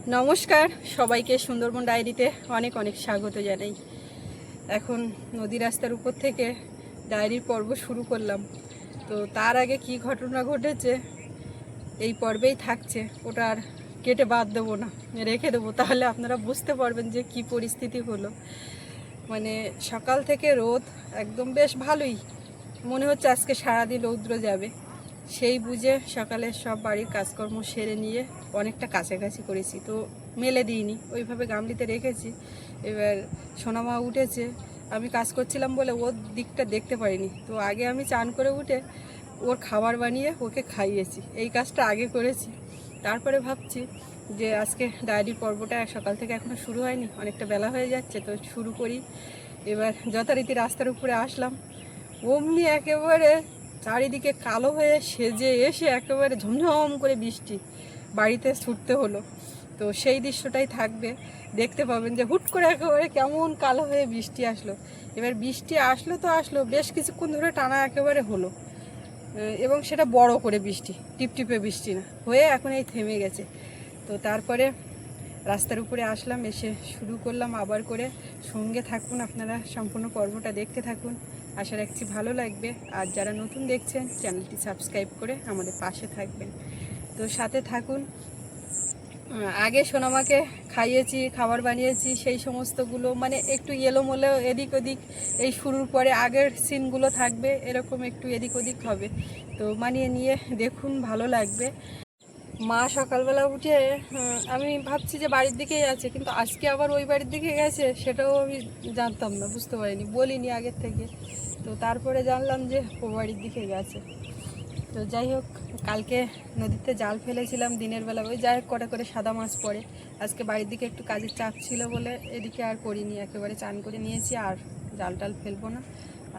নমস্কার সবাইকে সুন্দরবন ডায়েরিতে অনেক অনেক স্বাগত জানাই। এখন নদী রাস্তার উপর থেকে ডায়েরির পর্ব শুরু করলাম। তো তার আগে কি ঘটনা ঘটেছে এই পর্বেই থাকছে, ওটা আর কেটে বাদ দেবো না, রেখে দেবো, তাহলে আপনারা বুঝতে পারবেন যে কি পরিস্থিতি হলো। মানে সকাল থেকে রোদ একদম বেশ ভালোই, মনে হচ্ছে আজকে সারাদিন রৌদ্র যাবে। সেই বুঝে সকালে সব বাড়ির কাজকর্ম সেরে নিয়ে অনেকটা কাছাকাছি করেছি, তো মেলে দিইনি, ওইভাবে গামলিতে রেখেছি। এবার সোনামা উঠেছে, আমি কাজ করছিলাম বলে ওর দিকটা দেখতে পারিনি, তো আগে আমি চান করে উঠে ওর খাবার বানিয়ে ওকে খাইয়েছি, এই কাজটা আগে করেছি। তারপরে ভাবছি যে আজকে ডায়েরির পর্বটা সকাল থেকে এখনও শুরু হয়নি, অনেকটা বেলা হয়ে যাচ্ছে, তো শুরু করি। এবার যথারীতি রাস্তার উপরে আসলাম, অমনি একেবারে চারিদিকে কালো হয়ে সেজে এসে একেবারে ঝমঝম করে বৃষ্টি, বাড়িতে ছুটতে হলো। তো সেই দৃশ্যটাই থাকবে, দেখতে পাবেন যে হুট করে একেবারে কেমন কালো হয়ে বৃষ্টি আসলো। এবার বৃষ্টি আসলো তো আসলো, বেশ কিছুক্ষণ ধরে টানা একেবারে হলো, এবং সেটা বড় করে বৃষ্টি, টিপটিপে বৃষ্টি না হয়ে এখন এই থেমে গেছে। তো তারপরে রাস্তার উপরে আসলাম, এসে শুরু করলাম আবার করে। সঙ্গে থাকুন, আপনারা সম্পূর্ণ পর্বটা দেখতে থাকুন, আশা রাখছি ভালো লাগবে। আর যারা নতুন দেখছেন চ্যানেলটি সাবস্ক্রাইব করে আমাদের পাশে থাকবেন, তো সাথে থাকুন। আগে সোনামাকে খাইয়েছি, খাবার বানিয়েছি, সেই সমস্তগুলো মানে একটু এলোমেলো এদিক ওদিক, এই শুরুর পরে আগের সিনগুলো থাকবে, এরকম একটু এদিক ওদিক হবে, তো মানিয়ে নিয়ে দেখুন, ভালো লাগবে। মা সকালবেলা উঠে আমি ভাবছি যে বাড়ির দিকেই আছে, কিন্তু আজকে আবার ওই বাড়ির দিকে গেছে, সেটাও আমি জানতাম না, বুঝতে পারিনি, বলিনি আগের থেকে। তো তারপরে জানলাম যে ও বাড়ির দিকে গেছে। তো যাই হোক, কালকে নদীতে জাল ফেলেছিলাম দিনের বেলা, ওই যাই হোক কটা করে সাদা মাছ পড়ে। আজকে বাড়ির দিকে একটু কাজের চাপ ছিল বলে এদিকে আর করিনি, একেবারে চান করে নিয়েছি, আর জাল টাল ফেলবো না।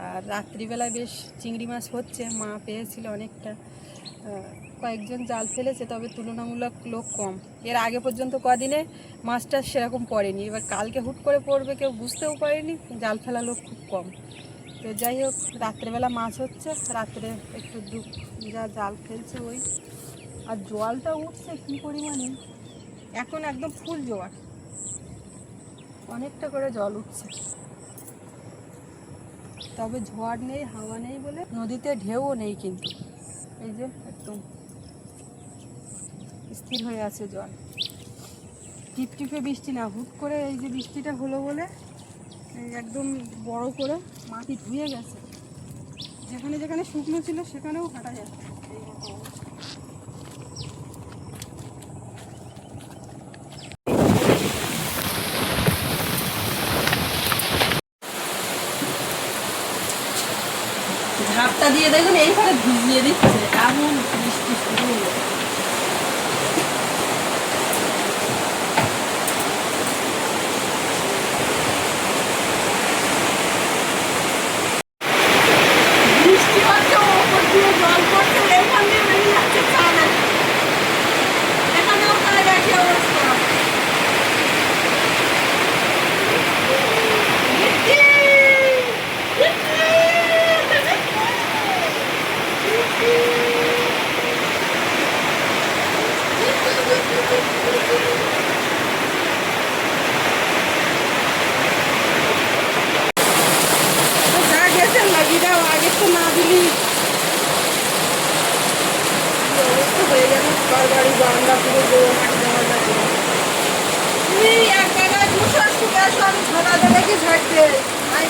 আর রাত্রিবেলায় বেশ চিংড়ি মাছ হচ্ছে, মা পেয়েছিল অনেকটা, কয়েকজন জাল ফেলেছে, তবে তুলনামূলক লোক কম। এর আগে পর্যন্ত কদিনে মাছটা সেরকম পড়েনি, এবার কালকে হুট করে পড়বে কেউ বুঝতেও পারেনি, জাল ফেলা লোক খুব কম। তো যাই হোক, রাত্রেবেলা মাছ হচ্ছে, রাত্রে একটু যা জাল ফেলছে ওই। আর জলটা উঠছে কী পরিমাণে, এখন একদম ফুল জোয়ার, অনেকটা করে জল উঠছে, তবে ঝড় নেই, হাওয়া নেই বলে নদীতে ঢেউও নেই, কিন্তু এই যে একদম স্থির হয়ে আছে জল। টিপটিপে বৃষ্টি না, হুট করে এই যে বৃষ্টিটা হলো বলে একদম বড় করে মাটি ধুয়ে গেছে, যেখানে যেখানে শুকনো ছিল সেখানেও হাঁটা যাচ্ছে। ঝাপটা দিয়ে দেখুন এইখানে ভিজিয়ে দিচ্ছে, এমন বৃষ্টি শুরু হলো। বৃষ্টি হচ্ছে, ওপর দিয়ে জল পড়ছে, এইখান দিয়ে বেরিয়ে যাচ্ছে চালে, এখানেও তাই একই অবস্থা। যা গেছেন লাগি দাও, আগে তো না দিলি অবস্থা হয়ে গেল, বাড়ি বারান্দা পুরো গোয়া মাটি দেওয়া যাবে। তুই এক জায়গায় দুশো শুকে আসো, আমি ঝোলা দেবে কি ঝাড়তে। হ্যাঁ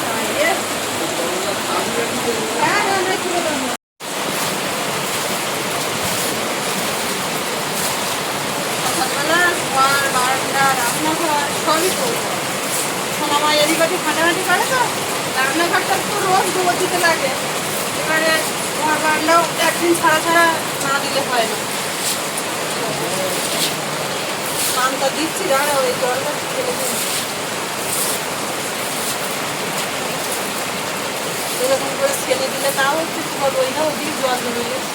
হ্যাঁ হ্যাঁ, তুলে দেবো। সকালবেলা ঘর বারান্দা রান্নাঘর সবই করবো। সোনামা এদিক ওদিক হাঁটাহাঁটি করে, তো রান্নাঘরটা তো রোজ গোবর দিতে লাগে, এবারে ঘর বারান্দাও একদিন ছাড়া ছাড়া না দিলে হয় না। পানটা দিচ্ছি, দাঁড়াও এই জলটা ফেলে দিন, এরকম করে ছেলে দিলে তাও একটু জল, ওই না ওদিকে জল ধরে গেছে।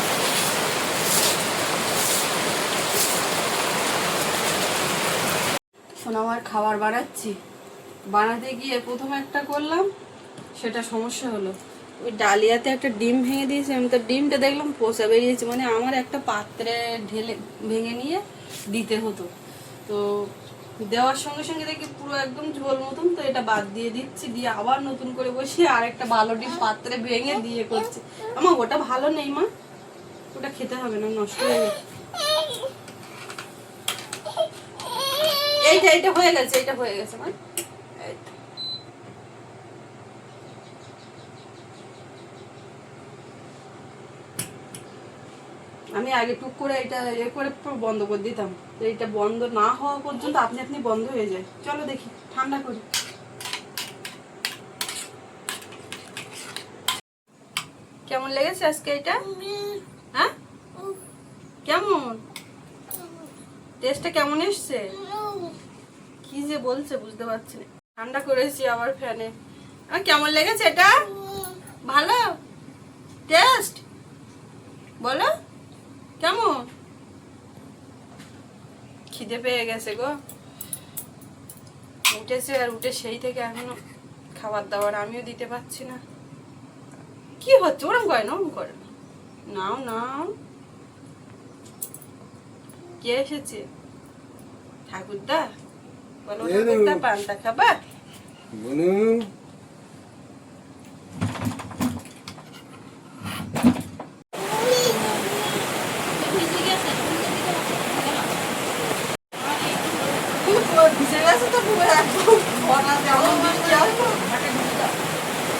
সোনামার খাবার বানাচ্ছি, বানাতে গিয়ে প্রথমে একটা করলাম, সেটা সমস্যা হলো, ওই ডালিয়াতে একটা ডিম ভেঙে দিয়েছি আমি, তো ডিমটা দেখলাম পচা বেরিয়েছে, মানে আমার একটা পাত্রে ঢেলে ভেঙে নিয়ে দিতে হতো, তো দেওয়ার সঙ্গে সঙ্গে দেখি পুরো একদম ঝোল মতন, তো এটা বাদ দিয়ে দিচ্ছি, দিয়ে আবার নতুন করে বসিয়ে আরেকটা ভালো ডিম পাত্রে ভেঙে দিয়ে করছি। আমার ওটা ভালো নেই মা, ওটা খেতে হবে না, নষ্ট হয়ে গেছে। এইটা হয়ে গেছে, এটা হয়ে গেছে মা। আমি আগে টুক করে এটা করে পুরো বন্ধ করে দিতাম, তো এটা বন্ধ না হওয়া পর্যন্ত আপনি আপনি বন্ধ হয়ে যায়। চলো দেখি ঠান্ডা করি। কেমন লেগেছে আজকে এটা? হ্যাঁ কেমন টেস্টটা কেমন এসছে? কি যে বলছে বুঝতে পারছি না। ঠান্ডা করেছি আবার ফ্যানে। কেমন লেগেছে এটা? ভালো টেস্ট? বলো কেমন? খিদে পেয়ে গেছে গো, উঠেছে আর উঠে সেই থেকে এখনো খাবার দাবার আমিও দিতে পারছি না। কি হচ্ছে? ওরম করে না, ওরম করে না। নাও নাও। কে এসেছে? ঠাকুরদা? বলো ঠাকুরদা পান্তা খাবা? ভিজে গেছে তো পুরো একদম ভরা, যেমন বৃষ্টি আসতো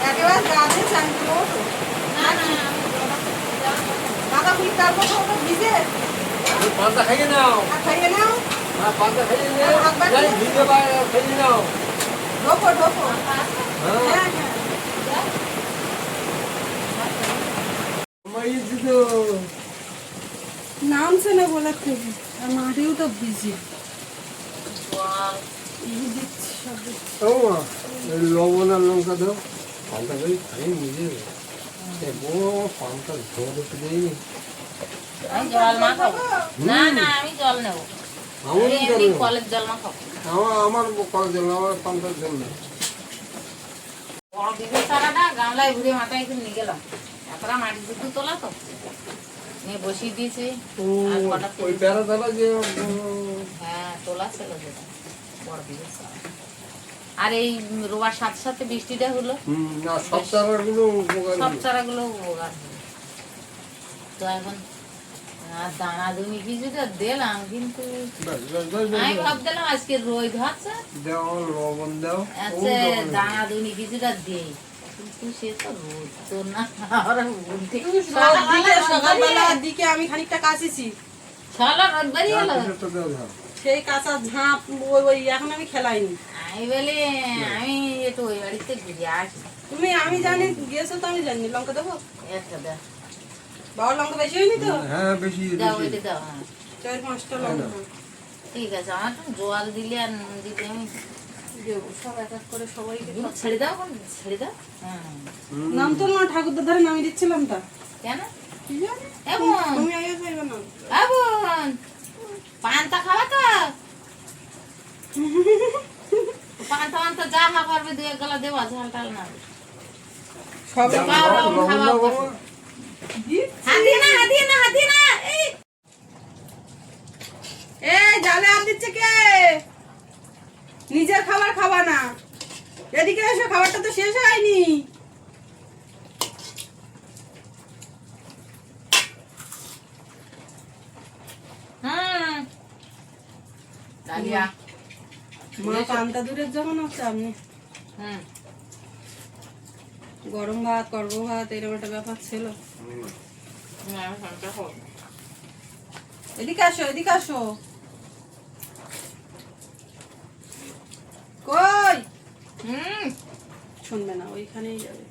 একেবারে গাছে চান করো। দাদা ফুল তারপর ওটা ভিজে পান্তা খাইয়ে নাও, খাইয়ে নাও। পান্তা খাইয়ে ভিজে খাইয়ে নাও। ঢোকো ঢোকো। হ্যাঁ নামছে না বলে খুবই, আর মাটিও তো ভিজে। লবণ আর লঙ্কা দাও, পান্তা করে খাই নিজে। পান্তা ঝোল একটু দিই। জল মা খাবো না, না আমি জল নেবো, কলের জল মা খাবো। আমার কলের জল, আমার পান্তার জল নেই। বড় দিদির সারাটা গামলায় ঘুরে মাথায় একটু নিয়ে গেলাম, এতটা মাটি দুধ তোলা তো নিয়ে বসিয়ে দিয়েছি। ওই প্যারা তারা যে হ্যাঁ তোলা ছিল যেটা বড় দিদির সারা। আর এই রোয়ার সাথে সাথে বৃষ্টিটা হলো, সব চারাগুলো সব চারাগুলো উপকার হলো। তো এখন আর দানা দুনি কিছুটা দিলাম, কিন্তু আমি ভাবছিলাম আজকে রোদ হচ্ছে লবণ দাও, আচ্ছা দানা দুনি কিছুটা দেই, কিন্তু সে তো রোদ তো না। সকালবেলার দিকে আমি খানিকটা কাশিছি, সকালে রোদ বেরিয়ে গেল, সেই কাঁচা ঝাঁপ ওই এখন আমি খেলাইনি। আমি বলি আমি একটু ওই বাড়িতে ঘুরে আসি। তুমি আমি জানি গেছো তো, আমি জানি। লঙ্কা দেবো? একটা দাও বাবা, লঙ্কা বেশি হয়নি তো? হ্যাঁ বেশি দাও, ওইটা দাও। হ্যাঁ 4-5টা লঙ্কা ঠিক আছে, আমার তো জল দিলে আর নুন দিতে আমি দেবো সব এক এক করে সবাইকে। দুধ ছেড়ে দাও, ছেড়ে দাও। হ্যাঁ নাম তো না, ঠাকুরদার ধারে নামিয়ে দিচ্ছিলাম তা। কেন কি জানি এবং তুমি আগে খাইবে না। এখন পান্তা খাওয়া তো পান্তা পান্তা যা না করবে দু এক গলা দেওয়া, ঝাল টাল না সব জালে হাত দিচ্ছে কে? নিজের খাবার খাবা না, এদিকে এসে খাবারটা তো শেষ হয়নি। মা পান্তা দূরের যখন হচ্ছে আপনি গরম ভাত করব ভাত এরকম একটা ব্যাপার ছিল। এদিকে আসো, এদিকে আসো। কই শুনবে না, ওইখানেই যাবে।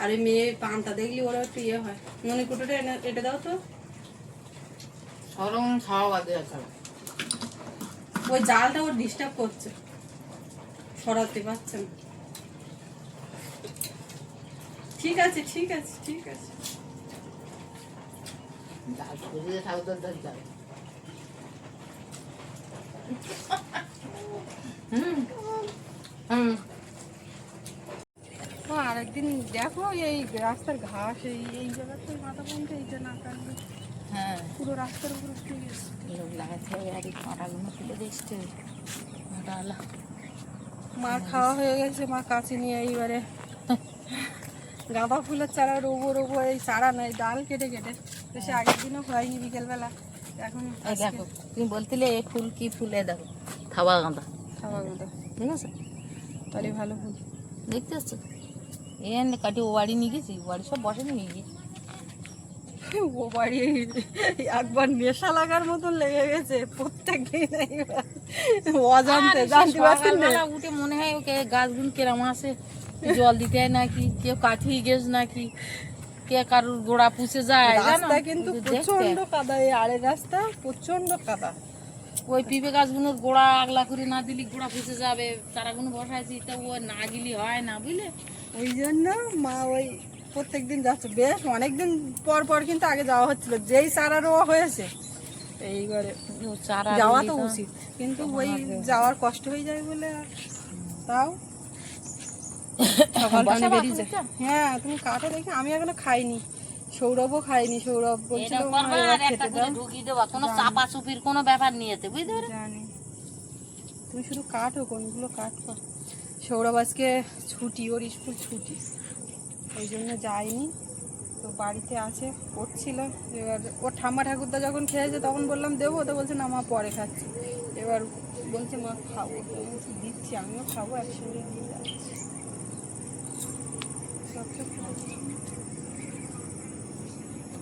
আরে মেয়ে পান্তা দেখলি ওরা একটু ইয়ে হয়। ননি কুটোটা এটা দাও তো। খাওয়া বাদে আছে, ওই জালটা ওর ডিস্টার্ব করছে, সরাতে পারছে না। ঠিক আছে ঠিক আছে ঠিক আছে। আরেকদিন দেখো এই রাস্তার ঘাস এই জায়গাতে মাথা পর্যন্ত এইটা না কাটবে। হ্যাঁ পুরো রাস্তার উপরে উঠে গেছে। লোক লাগাতে হবে আর এই কাঁটাগুলো তুলে দিচ্ছে কাঁটাওয়ালা। মার খাওয়া হয়ে গেছে, মা কাছে নিয়ে এইবারে গাঁদা ফুলের চারা রোবো রোবো, এই চারা নয় ডাল কেটে কেটে, তো সে আগের দিনও হয়নি বিকেলবেলা, এখন এই দেখো তুমি বলছিলে এই ফুল কি ফুলে দেখো থাবা গাঁদা খাওয়া গাঁদা, ঠিক আছে তাহলে ভালো ফুল। দেখতে পাচ্ছ এনে কাটি ও বাড়ি নিয়ে গেছি, ও বাড়ি সব বসে নিয়ে গিয়ে ও বাড়ি একবার নেশা লাগার মতন লেগে গেছে প্রত্যেক দিন, অজান্তে জানতে পারছেন না। সকালবেলা উঠে মনে হয় ওকে গাছগুলো কেরাম আছে, জল দিতে হয় নাকি, কেউ কাঠিয়ে গেছে নাকি, কে কারোর গোড়া পুষে যায় জানো? রাস্তা কিন্তু ওকে প্রচন্ড দেখতে। কাদা, এই আড়ে রাস্তা প্রচন্ড কাদা। ওই পিঁপে গাছগুলোর গোড়া আগলা করে না দিলি গোড়া পুষে যাবে, তারাগুলো বসাইছি তা ও না গিলি হয় না বুঝলে। ওই জন্য মা ওই প্রত্যেকদিন যাচ্ছে, বেশ অনেকদিন পর পর কিন্তু আগে যাওয়া হচ্ছিল, যেই চারা রোয়া হয়েছে এইবারে ও চারা যাওয়া দিলি তো তো। উচিত, কিন্তু ওই যাওয়ার কষ্ট হয়ে যায় বলে আর, তাও সকাল টানে বসাবা বেরিয়ে যায়। ফুলটা? হ্যাঁ তুমি কাটো দেখি, আমি এখনো খাইনি, সৌরভও খাইনি, সৌরভ বলছিল এটা মা করবা এবার আর একটা খেতে করে দাও। ঢুকিয়ে দেবা, কোনো চাপা চুপির কোনো ব্যাপার নিয়েতে বুঝতে পারো। জানি, তুমি শুধু কাটো, কোনগুলো কাটবো। সৌরভ আজকে ছুটি, ওর স্কুল ছুটি, ওই জন্য যায়নি, তো বাড়িতে আছে পড়ছিল। এবার ওর ঠাম্মা ঠাকুরদা যখন খেয়েছে তখন বললাম দেবো, তো বলছে না মা পরে খাচ্ছি, এবার বলছে মা খাবো, তো আমি বলছি দিচ্ছি, আমিও খাবো, একসঙ্গে নিয়ে যাচ্ছি। সবটা খাবো।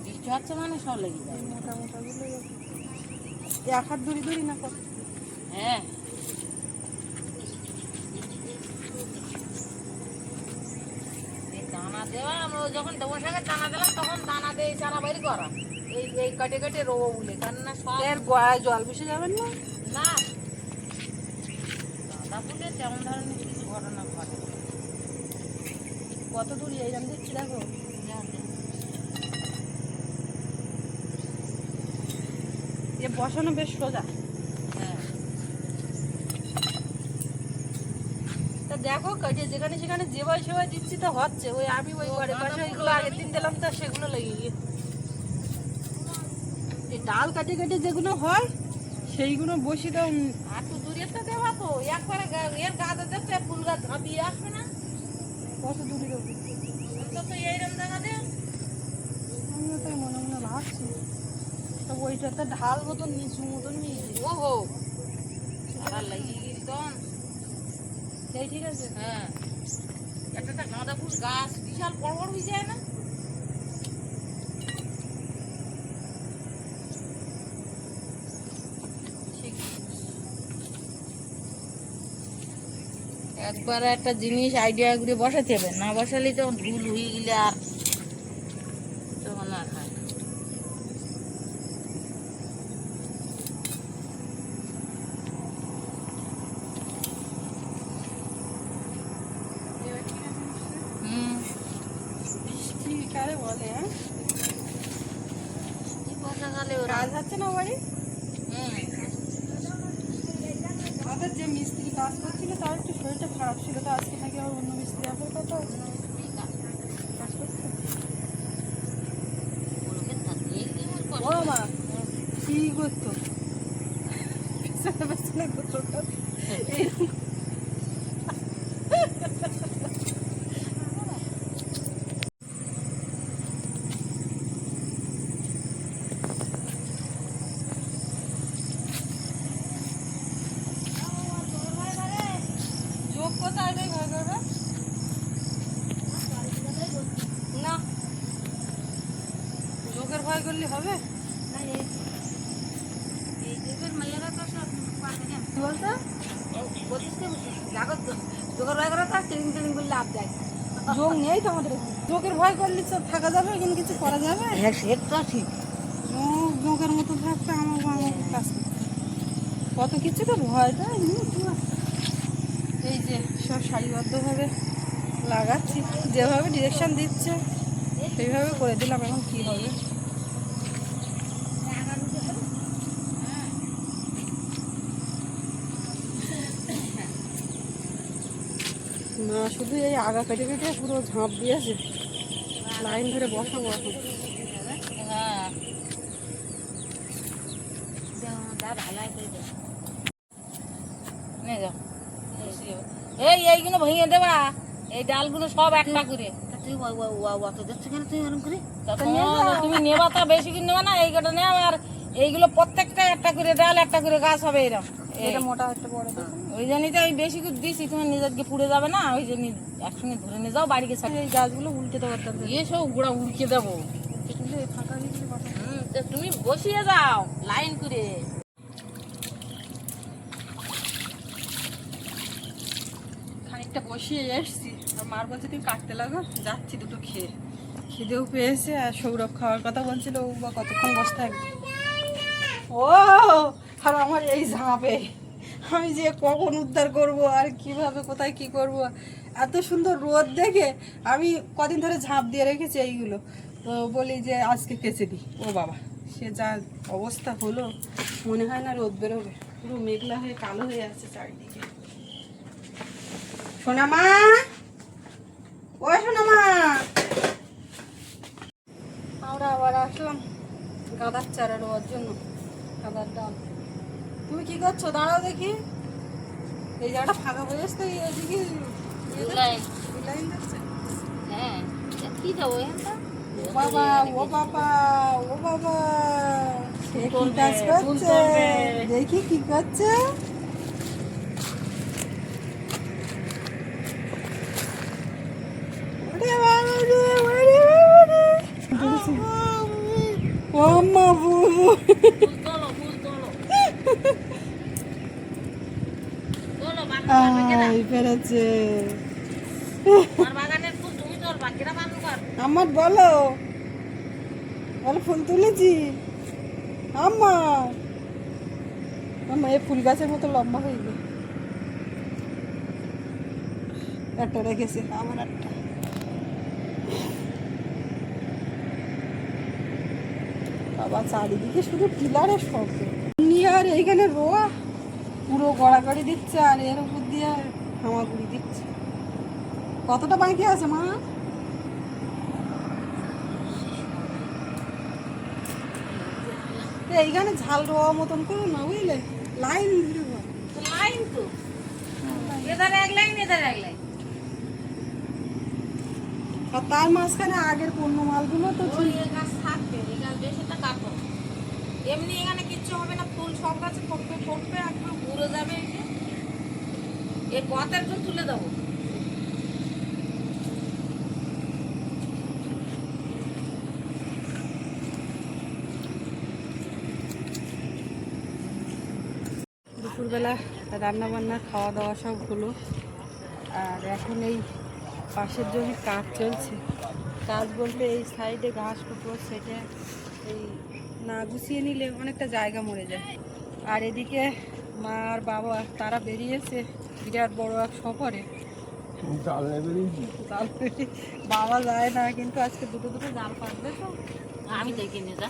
বৃষ্টি হচ্ছে মানে সব লেগে যাবে। এই মোটা মোটাগুলো এক হাত ধরি ধরি না কত। হ্যাঁ এই দানা দেওয়া, আমরা যখন দেবো সঙ্গে দানা দিলাম তখন দানা দিয়ে চারা বাইর করা, এই এই কাটে কাটে রোবো বলে, কারণ না সব এর গোড়ায় জল মিশে যাবেন না? না দাদা বলে তেমন ধরনের কিছু ঘটনা ঘটে। কত দূর এইরকম দেখছি দেখো, এ বসানো বেশ সোজা। হ্যাঁ তা দেখো যে যেখানে সেখানে যেভাবে সেভাবে দিচ্ছি তো হচ্ছে, ওই আমি ওই ঘরে পাশে ওইগুলো আগের দিন দিলাম, তা সেগুলো লেগে গিয়ে এই ডাল কাটে কাটে যেগুলো হয় সেইগুলো বসি দাও। আর তো দূরে তো দেওয়া তো একবারে এর গাছে দেখতে ফুল গাছ ঝাঁপিয়ে আসবে না, কত দূরে দেবো, তো তো এইরকম দেখা দে। আমিও তাই মনে মনে ভাবছি, তা ওইটাতে ঢাল মতন নিচু মতন নিয়ে ও হো আর লাগিয়ে গেছি তখন। এই ঠিক আছে। হ্যাঁ একটা একটা গাঁদা ফুল গাছ বিশাল বড় বড় হয়ে যায় না। একবার একটা জিনিস আইডিয়া করে বসাতে হবে, না বসালে তো ভুল হয়ে গেলে আর তখন আর হয় না। হুম বৃষ্টি কারে বলে, হ্যাঁ কি বর্ষাকালে ওরা কাজ হচ্ছে না বাড়ি। হুম আমাদের যে মিস্ত্রি কাজ করছিল তার একটু শরীরটা খারাপ ছিল, তো আজকে নাকি আবার অন্য মিস্ত্রি আসার কথা আছে। কাজ করছে। ওকে থাকলেই কি আর ও কষ্ট। মা কি করতো পেছনে পেছনে করতো এই যোগ কোথায় রে ঘর ঘর না, যোগের ভয় করলে হবে। এই দেবের মাইয়ারা তো সব পারে না। কি বলতো? বলিস তো লাগত জোগাড় বাই করা কাজ ট্রেনিং ট্রেনিং করলে লাভ যায়। যোগ নেই তো আমাদের, যোগের ভয় করলে তো থাকা যাবে, কিন্তু কিছু করা যাবে। হ্যাঁ সে তো ঠিক। যোগের মতো থাকতে আমাকে কাজ করতে হবে। কত কিছু তো ভয় তাই এই যে সব সারিবদ্ধভাবে লাগাচ্ছি, যেভাবে ডিরেকশন দিচ্ছে সেইভাবে করে দিলাম, এখন কি হবে। না শুধু এই আগা কেটে কেটে পুরো ঝাঁপ দিয়েছে, লাইন ধরে বসাবো এখন। হ্যাঁ নিয়ে যাও এই এইগুলো ভেঙে দেবা এই ডালগুলো সব একটা করে তুই অত যাচ্ছে কেন তুই এরকম করে? তুমি নেবা তা বেশি করে নেবা না এই কটা নেও আর এইগুলো প্রত্যেকটা একটা করে ডাল একটা করে গাছ হবে এরকম এটা মোটা একটা বড় দেখুন। ওই জন্যই তো ওই বেশি করে দিছি তোমার নিজেকে পুড়ে যাবে না ওই জন্য একসঙ্গে ধরে নিয়ে যাও বাড়িকে এই গাছগুলো উল্টে দেওয়ার দরকার। গিয়ে সব গুঁড়া উড়কে দেবো কিন্তু এই ফাঁকা হয়ে গেলে কথা। তো তুমি বসিয়ে যাও লাইন করে খানিকটা বসিয়ে এসছি আর মার বলছে তুমি কাটতে লাগো, যাচ্ছি দুটো খেয়ে। খিদেও পেয়েছে আর সৌরভ খাওয়ার কথা বলছিল, ও বা কতক্ষণ বসে থাকবে। ও আর আমার এই ঝাঁপে আমি যে কখন উদ্ধার করব আর কিভাবে কোথায় কি করব। এত সুন্দর রোদ দেখে আমি কদিন ধরে ঝাঁপ দিয়ে রেখেছি এইগুলো, তো বলি যে আজকে কেচে দিই। ও বাবা, সে যা অবস্থা হলো, মনে হয় না রোদ বেরোবে, পুরো মেঘলা হয়ে কালো হয়ে আছে চারিদিকে। সোনামা, ও সোনামা, আমরা আবার আসলাম গাঁদার চারা রোয়ার জন্য, গাঁদার ডাল। তুমি কি করছো? দাঁড়াও দেখি, এই জায়গাটা ফাঁকা হয়ে আসতে এদিকে লাইন যাচ্ছে। হ্যাঁ কি দেবো এখানটা ও বাবা, ও বাবা, ও বাবা, সে কি কাজ করছে? দেখি কি করছে। ওরে বাবা রে, ওরে বাবা রে। ও আম্মা বুবু, তোলো ফুল তোলো তোলো আই পেরেছে। বাগানের ফুল তুমি তোর বাকিরা বানু কর আমার বলো, বলো ফুল তুলেছি। আম্মা, আম্মা এই ফুল গাছের মতো লম্বা হয়ে গেল। একটা রেখেছে, আমার একটা। বাবা চারিদিকে শুধু টিলারের শব্দ, নিয়ে আর এইখানে রোয়া পুরো গড়াগড়ি দিচ্ছে আর এর উপর দিয়ে হামাগুড়ি দিচ্ছে। কতটা বাকি আছে মা? এইখানে ঝাল রোয়া মতন করো না, বুঝলে, লাইন ধরে রোয়া। লাইন তো এধারে এক লাইন এধারে এক লাইন আর তার মাঝখানে আগের পণ্য মালগুলো তো ওই গাছ থাকবে এই গাছ বেশিটা কাটো এমনি এখানে কিচ্ছু হবে না ফুল সব গাছে ফুটবে ফুটবে একদম পুরো যাবে এই যে এই পথের জন্য তুলে দেবো দুপুরবেলা রান্না বান্না খাওয়া দাওয়া সব হলো, আর এখন এই পাশের জমি কাজ চলছে। কাজ বলতে এই সাইডে ঘাস কুকুর সেটে এই না গুছিয়ে নিলে অনেকটা জায়গা মরে যায়। আর এদিকে মা আর বাবা তারা বেরিয়েছে বিরাট বড় এক সফরে। জাল নেবে জাল পেতে বাবা যায় না, কিন্তু আজকে দুটো দুটো জাল পাতবে তো, আমি দেখে নিয়ে যা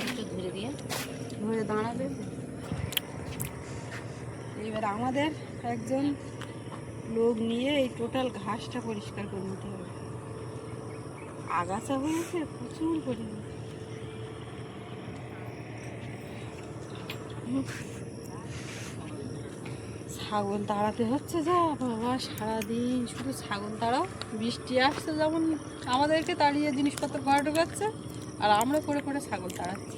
একটু ধরে দিয়ে ধরে দাঁড়াবে। এবার আমাদের একজন লোক নিয়ে এই টোটাল ঘাসটা পরিষ্কার করে নিতে হবে। আগাছা হয়েছে প্রচুর পরিমাণে। ছাগল তাড়াতে হচ্ছে, যা বাবা সারাদিন শুধু ছাগল তাড়াও। বৃষ্টি আসছে যেমন আমাদেরকে তাড়িয়ে জিনিসপত্র ঘরে ঢোকাচ্ছে, আর আমরা করে করে ছাগল তাড়াচ্ছি।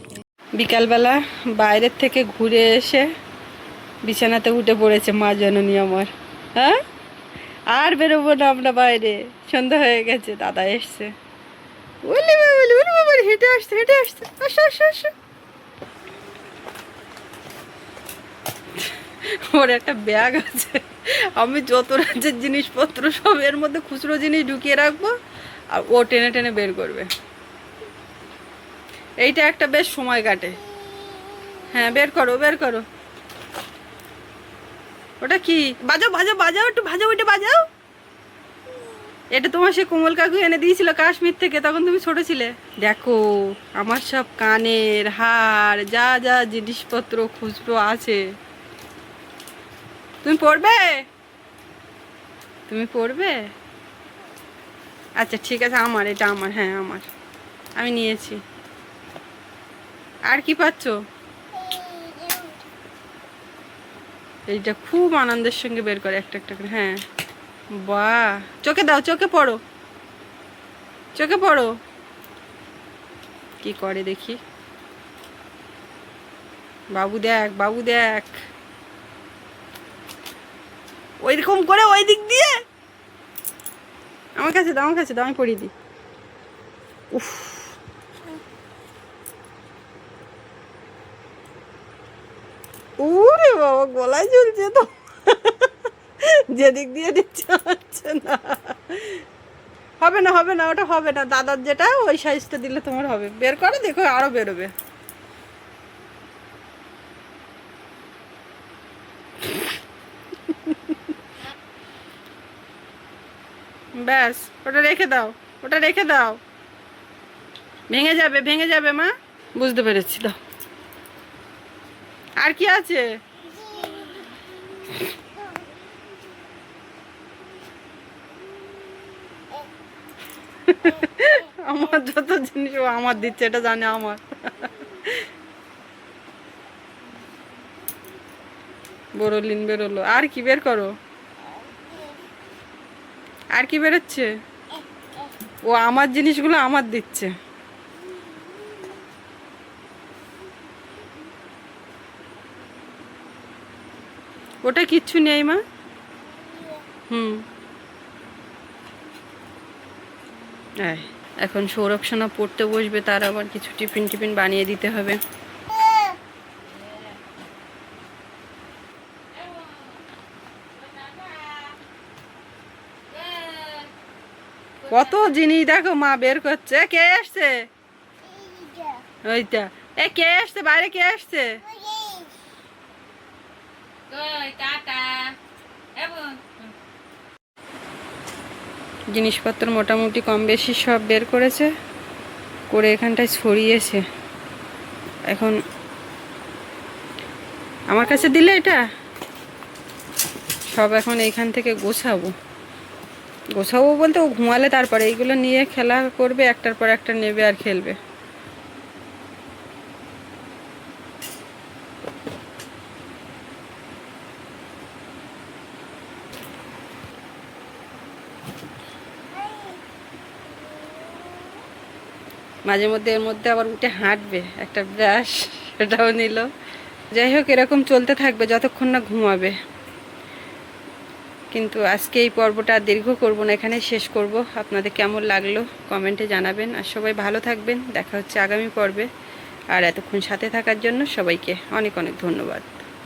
বিকালবেলা বাইরের থেকে ঘুরে এসে বিছানাতে উঠে পড়েছে মা জননী আমার। হ্যাঁ, আর বেরোবো না আমরা বাইরে, সন্ধ্যা হয়ে গেছে। দাদা এসছে, বলি বলি বলি বাবা, হেঁটে আসছে হেঁটে আসছে, আসো আসো আসো। ওর একটা ব্যাগ আছে, আমি যত রাজ্যের জিনিসপত্র সব এর মধ্যে খুচরো জিনিস ঢুকিয়ে রাখবো, আর ও টেনে টেনে বের করবে। এইটা একটা বেশ সময় কাটে। হ্যাঁ, বের করো বের করো। ওটা কি? বাজাও বাজাও বাজাও, একটু বাজাও, ওইটা বাজাও। এটা তোমার সে কোমল কাকু এনে দিয়েছিল কাশ্মীর থেকে, তখন তুমি ছোট ছিলে। দেখো আমার সব কানের হার, যা যা জিনিসপত্র খুচরো আছে। তুমি পড়বে? তুমি পড়বে? আচ্ছা ঠিক আছে, আমার এটা আমার, হ্যাঁ আমার, আমি নিয়েছি। আর কি পাচ্ছ? এইটা খুব আনন্দের সঙ্গে বের করে একটা একটা করে। হ্যাঁ, বাহ, চোখে দাও, চোখে পড়ো, চোখে পড়ো। কি করে দেখি। বাবু দেখ, বাবু দেখ, ওইরকম করে ওই দিক দিয়ে। আমার কাছে দাও, আমার কাছে দাও, আমি পড়িয়ে দিই। উফ, ওরে বাবা, গলায় ঝুলছে তো। যেদিক দিয়ে দিচ্ছে হচ্ছে না। হবে না, হবে না, ওটা হবে না। দাদার যেটা ওই সাইজটা দিলে তোমার হবে। বের করে দেখো, আরো বেরোবে। ব্যাস, ওটা রেখে দাও, ওটা রেখে দাও। ভেঙে যাবে, ভেঙে যাবে মা। বুঝতে পেরেছি, দাও। আর কি আছে? আমার যত জিনিস ও আমার দিচ্ছে, এটা জানে আমার। বড়লিন বেরোলো। আর কি বের করো? আর কি বেরোচ্ছে? ও আমার জিনিসগুলো আমার দিচ্ছে। ওটা কিচ্ছু নেই মা। হুম, এখন সৌরভ সোনা পড়তে বসবে, তার আবার কিছু টিফিন টিফিন বানিয়ে দিতে হবে। কত জিনিস দেখো মা বের করছে। কে আসছে? ওইটা। এ কে আসছে বাইরে? কে আসছে? জিনিসপত্র মোটামুটি কম বেশি সব বের করেছে, করে এখানটায় ছড়িয়েছে। এখন আমার কাছে দিলে এটা সব এখন এইখান থেকে গোছাবো। গোছাবো বলতে ও ঘুমালে তারপরে এইগুলো নিয়ে খেলা করবে, একটার পর একটা নেবে আর খেলবে। মাঝে মধ্যে এর মধ্যে আবার উঠে হাঁটবে, একটা ব্রাশ সেটাও নিল। যাই হোক, এরকম চলতে থাকবে যতক্ষণ না ঘুমাবে। কিন্তু আজকে এই পর্বটা দীর্ঘ করব না, এখানে শেষ করব। আপনাদের কেমন লাগলো কমেন্টে জানাবেন। আর সবাই ভালো থাকবেন। দেখা হচ্ছে আগামী পর্বে। আর এতক্ষণ সাথে থাকার জন্য সবাইকে অনেক অনেক ধন্যবাদ।